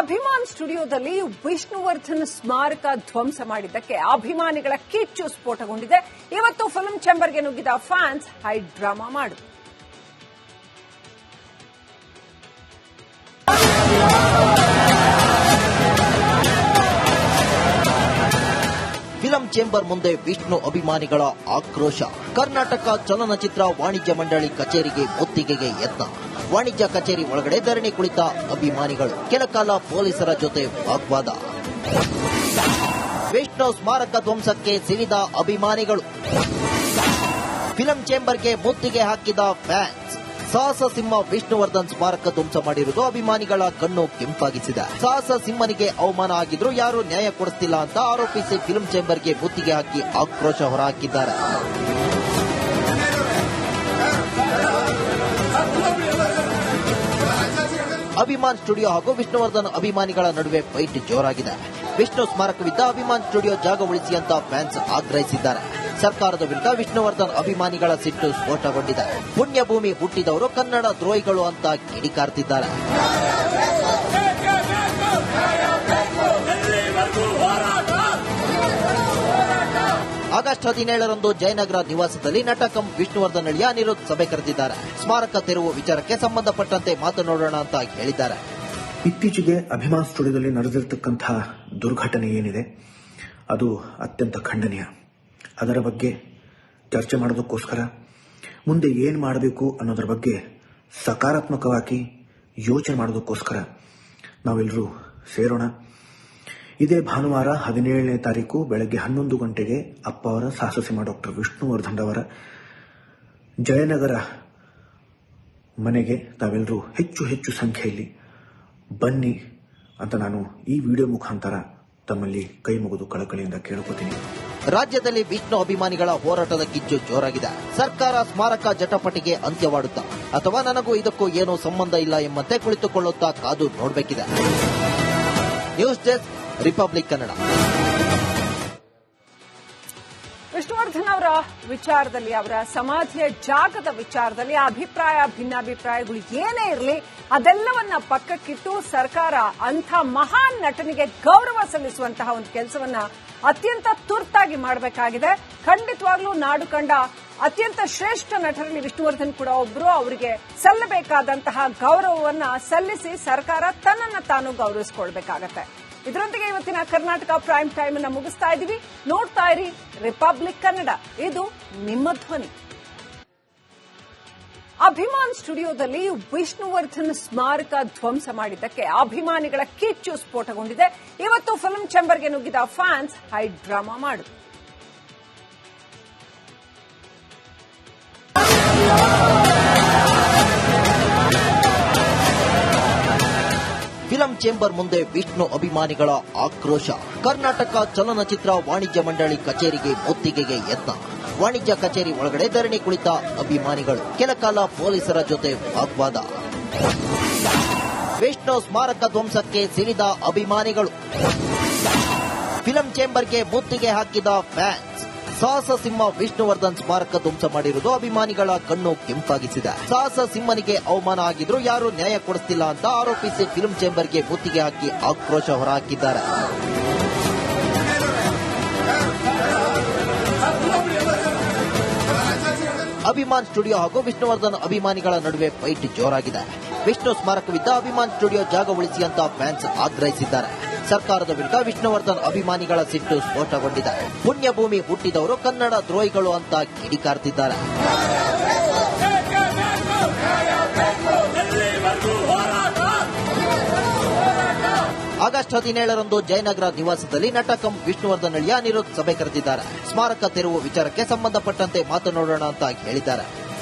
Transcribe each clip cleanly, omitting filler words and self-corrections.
ಅಭಿಮಾನ್ ಸ್ಟುಡಿಯೋದಲ್ಲಿ ವಿಷ್ಣುವರ್ಧನ್ ಸ್ಮಾರಕ ಧ್ವಂಸ ಮಾಡಿದ್ದಕ್ಕೆ ಅಭಿಮಾನಿಗಳ ಕಿಚ್ಚು ಸ್ಫೋಟಗೊಂಡಿದೆ. ಇವತ್ತು ಫಿಲ್ಮ್ ಚೇಂಬರ್ಗೆ ನುಗ್ಗಿದ ಫ್ಯಾನ್ಸ್ ಹೈ ಡ್ರಾಮಾ ಮಾಡಿದ್ರು. ಫಿಲಂ ಚೇಂಬರ್ ಮುಂದೆ ವಿಷ್ಣು ಅಭಿಮಾನಿಗಳ ಆಕ್ರೋಶ. ಕರ್ನಾಟಕ ಚಲನಚಿತ್ರ ವಾಣಿಜ್ಯ ಮಂಡಳಿ ಕಚೇರಿಗೆ ಮುತ್ತಿಗೆಗೆ ಯತ್ನ. ವಾಣಿಜ್ಯ ಕಚೇರಿ ಒಳಗಡೆ ಧರಣಿ ಕುಳಿತ ಅಭಿಮಾನಿಗಳು, ಕೆಲಕಾಲ ಪೊಲೀಸರ ಜೊತೆ ವಾಗ್ವಾದ. ವಿಷ್ಣು ಸ್ಮಾರಕ ಧ್ವಂಸಕ್ಕೆ ಸಿಡಿದ ಅಭಿಮಾನಿಗಳು, ಫಿಲಂ ಚೇಂಬರ್ಗೆ ಮುತ್ತಿಗೆ ಹಾಕಿದ ಫ್ಯಾನ್ಸ್. ಸಾಹಸ ಸಿಂಹ ವಿಷ್ಣುವರ್ಧನ್ ಸ್ಮಾರಕ ಧ್ವಂಸ ಮಾಡಿರುವುದು ಅಭಿಮಾನಿಗಳ ಕಣ್ಣು ಕೆಂಪಾಗಿಸಿದೆ. ಸಾಹಸ ಸಿಂಹನಿಗೆ ಅವಮಾನ ಆಗಿದ್ರು ಯಾರು ನ್ಯಾಯ ಕೊಡಿಸ್ತಿಲ್ಲ ಅಂತ ಆರೋಪಿಸಿ ಫಿಲ್ಮ್ ಚೇಂಬರ್ಗೆ ಮುತ್ತಿಗೆ ಹಾಕಿ ಆಕ್ರೋಶ ಹೊರಹಾಕಿದ್ದಾರೆ. ಅಭಿಮಾನ್ ಸ್ಟುಡಿಯೋ ಹಾಗೂ ವಿಷ್ಣುವರ್ಧನ್ ಅಭಿಮಾನಿಗಳ ನಡುವೆ ಫೈಟ್ ಜೋರಾಗಿದೆ. ವಿಷ್ಣು ಸ್ಮಾರಕವಿದ್ದ ಅಭಿಮಾನ್ ಸ್ಟುಡಿಯೋ ಜಾಗ ಉಳಿಸಿ ಅಂತ ಫ್ಯಾನ್ಸ್ ಆಗ್ರಹಿಸಿದ್ದಾರೆ. ಸರ್ಕಾರದ ವಿರುದ್ಧ ವಿಷ್ಣುವರ್ಧನ್ ಅಭಿಮಾನಿಗಳ ಸಿಟ್ಟು ಸ್ಫೋಟಗೊಂಡಿದೆ. ಪುಣ್ಯಭೂಮಿ ಹುಟ್ಟಿದವರು ಕನ್ನಡ ದ್ರೋಹಿಗಳು ಅಂತ ಕಿಡಿಕಾರ್ತಿದ್ದಾರೆ. ಆಗಸ್ಟ್ 17ರಂದು ಜಯನಗರ ನಿವಾಸದಲ್ಲಿ ನಟ ಕಂ ವಿಷ್ಣುವರ್ಧನ್ ಅಳಿಯ ಅನಿರುದ್ಧ್ ಸಭೆ ಕರೆದಿದ್ದಾರೆ. ಸ್ಮಾರಕ ತೆರವು ವಿಚಾರಕ್ಕೆ ಸಂಬಂಧಪಟ್ಟಂತೆ ಮಾತನಾಡೋಣ ಅಂತ ಹೇಳಿದ್ದಾರೆ. ಇತ್ತೀಚೆಗೆ ಅಭಿಮಾನ್ ಸ್ಟುಡಿಯೋದಲ್ಲಿ ನಡೆದಿರತಕ್ಕಂತಹ ದುರ್ಘಟನೆ ಏನಿದೆ ಅದು ಅತ್ಯಂತ ಖಂಡನೀಯ. ಅದರ ಬಗ್ಗೆ ಚರ್ಚೆ ಮಾಡೋದಕ್ಕೋಸ್ಕರ ಮುಂದೆ ಏನು ಮಾಡಬೇಕು ಅನ್ನೋದರ ಬಗ್ಗೆ ಸಕಾರಾತ್ಮಕವಾಗಿ ಯೋಚನೆ ಮಾಡೋದಕ್ಕೋಸ್ಕರ ನಾವೆಲ್ಲರೂ ಸೇರೋಣ. ಇದೇ ಭಾನುವಾರ 17ನೇ ತಾರೀಕು ಬೆಳಗ್ಗೆ 11 ಗಂಟೆಗೆ ಅಪ್ಪ ಅವರ ಸಾಹಸಸಿಂಹ ಡಾಕ್ಟರ್ ವಿಷ್ಣುವರ್ಧನ್ ಅವರ ಜಯನಗರ ಮನೆಗೆ ತಾವೆಲ್ಲರೂ ಹೆಚ್ಚು ಸಂಖ್ಯೆಯಲ್ಲಿ ಬನ್ನಿ ಅಂತ ನಾನು ಈ ವಿಡಿಯೋ ಮುಖಾಂತರ ತಮ್ಮಲ್ಲಿ ಕೈ ಮುಗಿದು ಕಳಕಳಿಯಿಂದ ಕೇಳ್ಕೊತೀನಿ. ರಾಜ್ಯದಲ್ಲಿ ವಿಷ್ಣು ಅಭಿಮಾನಿಗಳ ಹೋರಾಟದ ಕಿಚ್ಚು ಜೋರಾಗಿದೆ. ಸರ್ಕಾರ ಸ್ಮಾರಕ ಜಟಪಟಿಗೆ ಅಂತ್ಯವಾಡುತ್ತಾ ಅಥವಾ ನನಗೂ ಇದಕ್ಕೂ ಏನೂ ಸಂಬಂಧ ಇಲ್ಲ ಎಂಬಂತೆ ಕುಳಿತುಕೊಳ್ಳುತ್ತಾ ಕಾದು ನೋಡಬೇಕಿದೆ. News desk, Republic Kannada. Vishnuvardhan ಅವರ ವಿಚಾರದಲ್ಲಿ, ಅವರ ಸಮಾಧಿಯ ಜಾಗದ ವಿಚಾರದಲ್ಲಿ ಭಿನ್ನಾಭಿಪ್ರಾಯಗಳು ಏನೇ ಇರಲಿ ಅದೆಲ್ಲವನ್ನ ಪಕ್ಕಕ್ಕಿಟ್ಟು ಸರ್ಕಾರ ಅಂಥ ಮಹಾನ್ ನಟನಿಗೆ ಗೌರವ ಸಲ್ಲಿಸುವಂತಹ ಒಂದು ಕೆಲಸವನ್ನ ಅತ್ಯಂತ ತುರ್ತಾಗಿ ಮಾಡಬೇಕಾಗಿದೆ. ಖಂಡಿತವಾಗ್ಲೂ ನಾಡು ಕಂಡ ಅತ್ಯಂತ ಶ್ರೇಷ್ಠ ನಟರಲ್ಲಿ ವಿಷ್ಣುವರ್ಧನ್ ಕೂಡ ಒಬ್ರು. ಅವರಿಗೆ ಸಲ್ಲಬೇಕಾದಂತಹ ಗೌರವವನ್ನ ಸಲ್ಲಿಸಿ ಸರ್ಕಾರ ತನ್ನನ್ನು ತಾನು ಗೌರವಿಸಿಕೊಳ್ಬೇಕಾಗತ್ತೆ. ಇದರೊಂದಿಗೆ ಇವತ್ತಿನ ಕರ್ನಾಟಕ ಪ್ರೈಮ್ ಟೈಮ್ ಅನ್ನು ಮುಗಿಸ್ತಾ ಇದ್ದೀವಿ. ನೋಡ್ತಾ ಇರಿ ರಿಪಬ್ಲಿಕ್ ಕನ್ನಡ, ಇದು ನಿಮ್ಮ ಧ್ವನಿ. ಅಭಿಮಾನ್ ಸ್ಟುಡಿಯೋದಲ್ಲಿ ವಿಷ್ಣುವರ್ಧನ್ ಸ್ಮಾರಕ ಧ್ವಂಸ ಮಾಡಿದ್ದಕ್ಕೆ ಅಭಿಮಾನಿಗಳ ಕಿಚ್ಚು ಸ್ಫೋಟಗೊಂಡಿದೆ. ಇವತ್ತು ಫಿಲ್ಮ್ ಚೇಂಬರ್ಗೆ ನುಗ್ಗಿದ ಫ್ಯಾನ್ಸ್ ಹೈ ಡ್ರಾಮಾ ಮಾಡಿದ್ರು. ಫಿಲಂ ಚೇಂಬರ್ ಮುಂದೆ ವಿಷ್ಣು ಅಭಿಮಾನಿಗಳ ಆಕ್ರೋಶ. ಕರ್ನಾಟಕ ಚಲನಚಿತ್ರ ವಾಣಿಜ್ಯ ಮಂಡಳಿ ಕಚೇರಿಗೆ ಮುತ್ತಿಗೆಗೆ ಯತ್ನ. ವಾಣಿಜ್ಯ ಕಚೇರಿ ಒಳಗಡೆ ಧರಣಿ ಕುಳಿತ ಅಭಿಮಾನಿಗಳು, ಕೆಲಕಾಲ ಪೊಲೀಸರ ಜೊತೆ ವಾಗ್ವಾದ. ವಿಷ್ಣು ಸ್ಮಾರಕ ಧ್ವಂಸಕ್ಕೆ ಸಿಡಿದ ಅಭಿಮಾನಿಗಳು, ಫಿಲಂ ಚೇಂಬರ್ಗೆ ಮುತ್ತಿಗೆ ಹಾಕಿದ ಫ್ಯಾನ್ಸ್. ಸಾಹಸ ಸಿಂಹ ವಿಷ್ಣುವರ್ಧನ್ ಸ್ಮಾರಕ ಧ್ವಂಸ ಮಾಡಿರುವುದು ಅಭಿಮಾನಿಗಳ ಕಣ್ಣು ಕೆಂಪಾಗಿಸಿದೆ. ಸಾಹಸ ಸಿಂಹನಿಗೆ ಅವಮಾನ ಆಗಿದ್ರು ಯಾರು ನ್ಯಾಯ ಕೊಡಿಸ್ತಿಲ್ಲ ಅಂತ ಆರೋಪಿಸಿ ಫಿಲ್ಮ್ ಚೇಂಬರ್ಗೆ ಮುತ್ತಿಗೆ ಹಾಕಿ ಆಕ್ರೋಶ ಹೊರಹಾಕಿದ್ದಾರೆ. ಅಭಿಮಾನ್ ಸ್ಟುಡಿಯೋ ಹಾಗೂ ವಿಷ್ಣುವರ್ಧನ್ ಅಭಿಮಾನಿಗಳ ನಡುವೆ ಫೈಟ್ ಜೋರಾಗಿದೆ. ವಿಷ್ಣು ಸ್ಮಾರಕವಿದ್ದ ಅಭಿಮಾನ್ ಸ್ಟುಡಿಯೋ ಜಾಗ ಉಳಿಸಿ ಅಂತ ಫ್ಯಾನ್ಸ್ ಆಗ್ರಹಿಸಿದ್ದಾರೆ. ಸರ್ಕಾರದ ವಿರುದ್ಧ ವಿಷ್ಣುವರ್ಧನ್ ಅಭಿಮಾನಿಗಳ ಸಿಟ್ಟು ಸ್ಫೋಟಗೊಂಡಿದೆ. ಪುಣ್ಯಭೂಮಿ ಹುಟ್ಟಿದವರು ಕನ್ನಡ ದ್ರೋಹಿಗಳು ಅಂತ ಕಿಡಿಕಾರ್ತಿದ್ದಾರೆ. ಆಗಸ್ಟ್ 17ರಂದು ಜಯನಗರ ನಿವಾಸದಲ್ಲಿ ನಟ ಕಂ ವಿಷ್ಣುವರ್ಧನ್ ಅಳಿಯ ಅನಿರುದ್ಧ್ ಸಭೆ ಕರೆದಿದ್ದಾರೆ. ಸ್ಮಾರಕ ತೆರವು ವಿಚಾರಕ್ಕೆ ಸಂಬಂಧಪಟ್ಟಂತೆ ಮಾತನಾಡೋಣ ಅಂತ ಹೇಳಿದ್ದಾರೆ.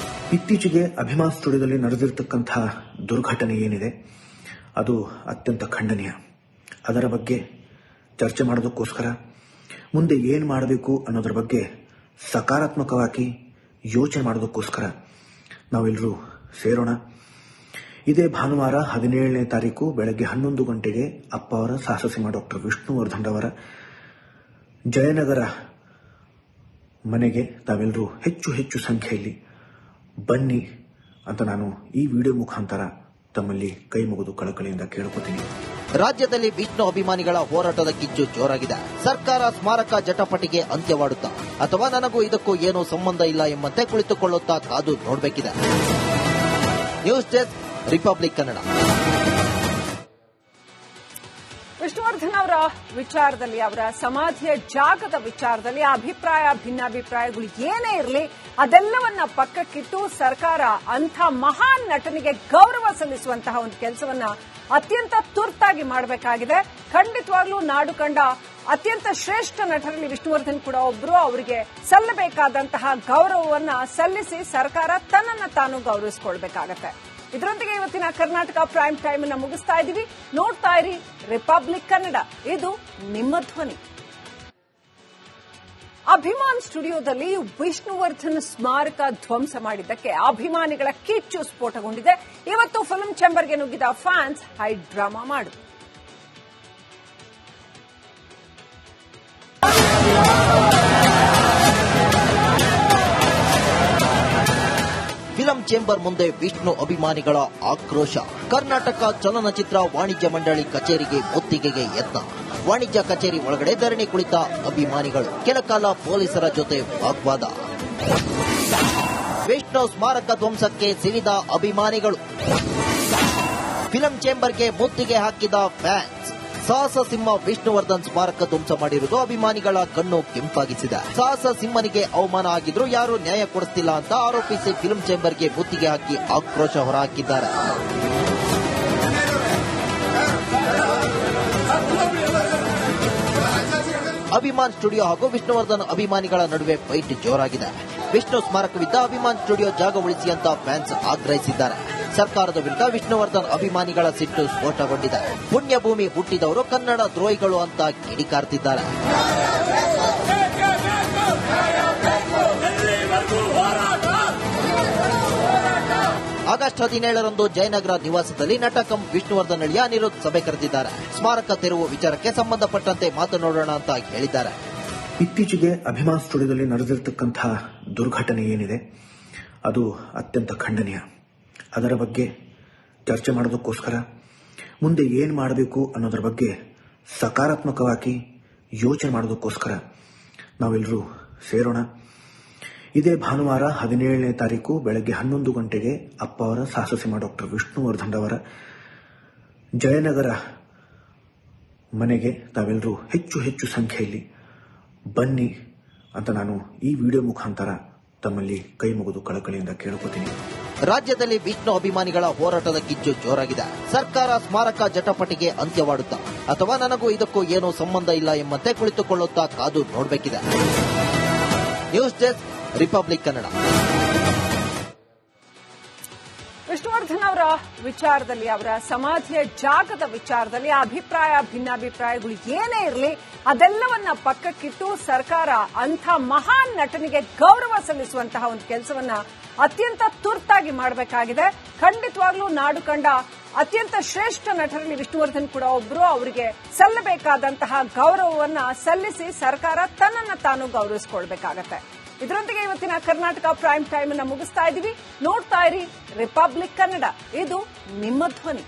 ಇತ್ತೀಚೆಗೆ ಅಭಿಮಾನ್ ಸ್ಟುಡಿಯೋದಲ್ಲಿ ನಡೆದಿರತಕ್ಕಂತಹ ದುರ್ಘಟನೆ ಏನಿದೆ ಅದು ಅತ್ಯಂತ ಖಂಡನೀಯ. ಅದರ ಬಗ್ಗೆ ಚರ್ಚೆ ಮಾಡೋದಕ್ಕೋಸ್ಕರ ಮುಂದೆ ಏನು ಮಾಡಬೇಕು ಅನ್ನೋದರ ಬಗ್ಗೆ ಸಕಾರಾತ್ಮಕವಾಗಿ ಯೋಚನೆ ಮಾಡೋದಕ್ಕೋಸ್ಕರ ನಾವೆಲ್ಲರೂ ಸೇರೋಣ. ಇದೇ ಭಾನುವಾರ 17ನೇ ತಾರೀಕು ಬೆಳಗ್ಗೆ 11 ಗಂಟೆಗೆ ಅಪ್ಪ ಅವರ ಸಾಹಸಸಿಂಹ ಡಾಕ್ಟರ್ ವಿಷ್ಣುವರ್ಧನ್ ಅವರ ಜಯನಗರ ಮನೆಗೆ ತಾವೆಲ್ಲರೂ ಹೆಚ್ಚು ಸಂಖ್ಯೆಯಲ್ಲಿ ಬನ್ನಿ ಅಂತ ನಾನು ಈ ವಿಡಿಯೋ ಮುಖಾಂತರ ತಮ್ಮಲ್ಲಿ ಕೈ ಮುಗಿದು ಕಳಕಳಿಯಿಂದ ಕೇಳ್ಕೊತೀನಿ. ರಾಜ್ಯದಲ್ಲಿ ವಿಷ್ಣು ಅಭಿಮಾನಿಗಳ ಹೋರಾಟದ ಕಿಚ್ಚು ಜೋರಾಗಿದೆ. ಸರ್ಕಾರ ಸ್ಮಾರಕ ಜಟಪಟಿಗೆ ಅಂತ್ಯವಾಡುತ್ತಾ ಅಥವಾ ನನಗೂ ಇದಕ್ಕೂ ಏನೂ ಸಂಬಂಧ ಇಲ್ಲ ಎಂಬಂತೆ ಕುಳಿತುಕೊಳ್ಳುತ್ತಾ ಕಾದು ನೋಡಬೇಕಿದೆ. News desk, Republic Kannada. Vishnuvardhan ಅವರ ವಿಚಾರದಲ್ಲಿ, ಅವರ ಸಮಾಧಿಯ ಜಾಗದ ವಿಚಾರದಲ್ಲಿ ಭಿನ್ನಾಭಿಪ್ರಾಯಗಳು ಏನೇ ಇರಲಿ ಅದೆಲ್ಲವನ್ನ ಪಕ್ಕಕ್ಕಿಟ್ಟು ಸರ್ಕಾರ ಅಂಥ ಮಹಾನ್ ನಟನಿಗೆ ಗೌರವ ಸಲ್ಲಿಸುವಂತಹ ಒಂದು ಕೆಲಸವನ್ನ ಅತ್ಯಂತ ತುರ್ತಾಗಿ ಮಾಡಬೇಕಾಗಿದೆ. ಖಂಡಿತವಾಗ್ಲೂ ನಾಡು ಕಂಡ ಅತ್ಯಂತ ಶ್ರೇಷ್ಠ ನಟರಲ್ಲಿ ವಿಷ್ಣುವರ್ಧನ್ ಕೂಡ ಒಬ್ಬರು. ಅವರಿಗೆ ಸಲ್ಲಬೇಕಾದಂತಹ ಗೌರವವನ್ನ ಸಲ್ಲಿಸಿ ಸರ್ಕಾರ ತನ್ನನ್ನು ತಾನು ಗೌರವಿಸಿಕೊಳ್ಬೇಕಾಗತ್ತೆ. ಇದರೊಂದಿಗೆ ಇವತ್ತಿನ ಕರ್ನಾಟಕ ಪ್ರೈಮ್ ಟೈಮ್ ಅನ್ನು ಮುಗಿಸ್ತಾ ಇದ್ದೀವಿ. ನೋಡ್ತಾ ಇರಿ ರಿಪಬ್ಲಿಕ್ ಕನ್ನಡ, ಇದು ನಿಮ್ಮ ಧ್ವನಿ. ಅಭಿಮಾನ್ ಸ್ಟುಡಿಯೋದಲ್ಲಿ ವಿಷ್ಣುವರ್ಧನ್ ಸ್ಮಾರಕ ಧ್ವಂಸ ಮಾಡಿದ್ದಕ್ಕೆ ಅಭಿಮಾನಿಗಳ ಕಿಚ್ಚು ಸ್ಫೋಟಗೊಂಡಿದೆ. ಇವತ್ತು ಫಿಲ್ಮ್ ಚೇಂಬರ್ಗೆ ನುಗ್ಗಿದ ಫ್ಯಾನ್ಸ್ ಹೈ ಡ್ರಾಮಾ ಮಾಡಿದ್ರು. ಫಿಲಂ ಚೇಂಬರ್ ಮುಂದೆ ವಿಷ್ಣು ಅಭಿಮಾನಿಗಳ ಆಕ್ರೋಶ. ಕರ್ನಾಟಕ ಚಲನಚಿತ್ರ ವಾಣಿಜ್ಯ ಮಂಡಳಿ ಕಚೇರಿಗೆ ಮುತ್ತಿಗೆಗೆ ಯತ್ನ. ವಾಣಿಜ್ಯ ಕಚೇರಿ ಒಳಗಡೆ ಧರಣಿ ಕುಳಿತ ಅಭಿಮಾನಿಗಳು. ಕೆಲಕಾಲ ಪೊಲೀಸರ ಜೊತೆ ವಾಗ್ವಾದ. ವಿಷ್ಣು ಸ್ಮಾರಕ ಧ್ವಂಸಕ್ಕೆ ಸಿಡಿದ ಅಭಿಮಾನಿಗಳು. ಫಿಲಂ ಚೇಂಬರ್ಗೆ ಮುತ್ತಿಗೆ ಹಾಕಿದ ಫ್ಯಾನ್ಸ್. ಸಾಹಸ ಸಿಂಹ ವಿಷ್ಣುವರ್ಧನ್ ಸ್ಮಾರಕ ಧ್ವಂಸ ಮಾಡಿರುವುದು ಅಭಿಮಾನಿಗಳ ಕಣ್ಣು ಕೆಂಪಾಗಿಸಿದೆ. ಸಾಹಸ ಸಿಂಹನಿಗೆ ಅವಮಾನ ಆಗಿದ್ರು ಯಾರು ನ್ಯಾಯ ಕೊಡಿಸ್ತಿಲ್ಲ ಅಂತ ಆರೋಪಿಸಿ ಫಿಲ್ಮ್ ಚೇಂಬರ್ಗೆ ಮುತ್ತಿಗೆ ಹಾಕಿ ಆಕ್ರೋಶ ಹೊರಹಾಕಿದ್ದಾರೆ. ಅಭಿಮಾನ್ ಸ್ಟುಡಿಯೋ ಹಾಗೂ ವಿಷ್ಣುವರ್ಧನ್ ಅಭಿಮಾನಿಗಳ ನಡುವೆ ಫೈಟ್ ಜೋರಾಗಿದೆ. ವಿಷ್ಣು ಸ್ಮಾರಕವಿದ್ದ ಅಭಿಮಾನ್ ಸ್ಟುಡಿಯೋ ಜಾಗ ಉಳಿಸಿ ಅಂತ ಫ್ಯಾನ್ಸ್ ಆಗ್ರಹಿಸಿದ್ದಾರೆ. ಸರ್ಕಾರದ ವಿರುದ್ಧ ವಿಷ್ಣುವರ್ಧನ್ ಅಭಿಮಾನಿಗಳ ಸಿಟ್ಟು ಸ್ಫೋಟಗೊಂಡಿದೆ. ಪುಣ್ಯಭೂಮಿ ಹುಟ್ಟಿದವರು ಕನ್ನಡ ದ್ರೋಹಿಗಳು ಅಂತ ಕಿಡಿಕಾರ್ತಿದ್ದಾರೆ. ಆಗಸ್ಟ್ 17ರಂದು ಜಯನಗರ ನಿವಾಸದಲ್ಲಿ ನಟ ಕಂ ವಿಷ್ಣುವರ್ಧನ್ ಅಳಿಯ ಅನಿರುದ್ಧ್ ಸಭೆ ಕರೆದಿದ್ದಾರೆ. ಸ್ಮಾರಕ ತೆರವು ವಿಚಾರಕ್ಕೆ ಸಂಬಂಧಪಟ್ಟಂತೆ ಮಾತನಾಡೋಣ ಅಂತ ಹೇಳಿದ್ದಾರೆ. ಇತ್ತೀಚೆಗೆ ಅಭಿಮಾನ್ ಸ್ಟುಡಿಯೋದಲ್ಲಿ ನಡೆದಿರತಕ್ಕಂತಹ ದುರ್ಘಟನೆ ಏನಿದೆ ಅದು ಅತ್ಯಂತ ಖಂಡನೀಯ. ಅದರ ಬಗ್ಗೆ ಚರ್ಚೆ ಮಾಡೋದಕ್ಕೋಸ್ಕರ ಮುಂದೆ ಏನು ಮಾಡಬೇಕು ಅನ್ನೋದ್ರ ಬಗ್ಗೆ ಸಕಾರಾತ್ಮಕವಾಗಿ ಯೋಚನೆ ಮಾಡೋದಕ್ಕೋಸ್ಕರ ನಾವೆಲ್ಲರೂ ಸೇರೋಣ. ಇದೇ ಭಾನುವಾರ 17ನೇ ತಾರೀಕು ಬೆಳಗ್ಗೆ 11 ಗಂಟೆಗೆ ಅಪ್ಪ ಅವರ ಸಾಹಸ ಡಾಕ್ಟರ್ ವಿಷ್ಣುವರ್ಧನ್ ಅವರ ಜಯನಗರ ಮನೆಗೆ ತಾವೆಲ್ಲರೂ ಹೆಚ್ಚು ಸಂಖ್ಯೆಯಲ್ಲಿ ಬನ್ನಿ ಅಂತ ನಾನು ಈ ವಿಡಿಯೋ ಮುಖಾಂತರ ತಮ್ಮಲ್ಲಿ ಕೈ ಮುಗಿದು ಕಳಕಳಿಯಿಂದ ಕೇಳ್ಕೊತೀನಿ. ರಾಜ್ಯದಲ್ಲಿ ವಿಷ್ಣು ಅಭಿಮಾನಿಗಳ ಹೋರಾಟದ ಕಿಚ್ಚು ಜೋರಾಗಿದೆ. ಸರ್ಕಾರ ಸ್ಮಾರಕ ಜಟಪಟಿಗೆ ಅಂತ್ಯವಾಡುತ್ತಾ ಅಥವಾ ನನಗೂ ಇದಕ್ಕೂ ಏನೂ ಸಂಬಂಧ ಇಲ್ಲ ಎಂಬಂತೆ ಕುಳಿತುಕೊಳ್ಳುತ್ತಾ ಕಾದು ನೋಡಬೇಕಿದೆ. News desk, Republic Kannada. Vishnuvardhan ಅವರ ವಿಚಾರದಲ್ಲಿ, ಅವರ ಸಮಾಧಿಯ ಜಾಗದ ವಿಚಾರದಲ್ಲಿ ಭಿನ್ನಾಭಿಪ್ರಾಯಗಳು ಏನೇ ಇರಲಿ ಅದೆಲ್ಲವನ್ನ ಪಕ್ಕಕ್ಕಿಟ್ಟು ಸರ್ಕಾರ ಅಂಥ ಮಹಾನ್ ನಟನಿಗೆ ಗೌರವ ಸಲ್ಲಿಸುವಂತಹ ಒಂದು ಕೆಲಸವನ್ನ ಅತ್ಯಂತ ತುರ್ತಾಗಿ ಮಾಡಬೇಕಾಗಿದೆ. ಖಂಡಿತವಾಗ್ಲೂ ನಾಡು ಕಂಡ ಅತ್ಯಂತ ಶ್ರೇಷ್ಠ ನಟರಲ್ಲಿ ವಿಷ್ಣುವರ್ಧನ್ ಕೂಡ ಒಬ್ಬರು. ಅವರಿಗೆ ಸಲ್ಲಬೇಕಾದಂತಹ ಗೌರವವನ್ನ ಸಲ್ಲಿಸಿ ಸರ್ಕಾರ ತನ್ನನ್ನು ತಾನು ಗೌರವಿಸಿಕೊಳ್ಬೇಕಾಗತ್ತೆ. ಇದರೊಂದಿಗೆ ಇವತ್ತಿನ ಕರ್ನಾಟಕ ಪ್ರೈಮ್ ಟೈಮ್ ಅನ್ನು ಮುಗಿಸ್ತಾ ಇದ್ದೀವಿ. ನೋಡ್ತಾ ಇರಿ ರಿಪಬ್ಲಿಕ್ ಕನ್ನಡ, ಇದು ನಿಮ್ಮ ಧ್ವನಿ.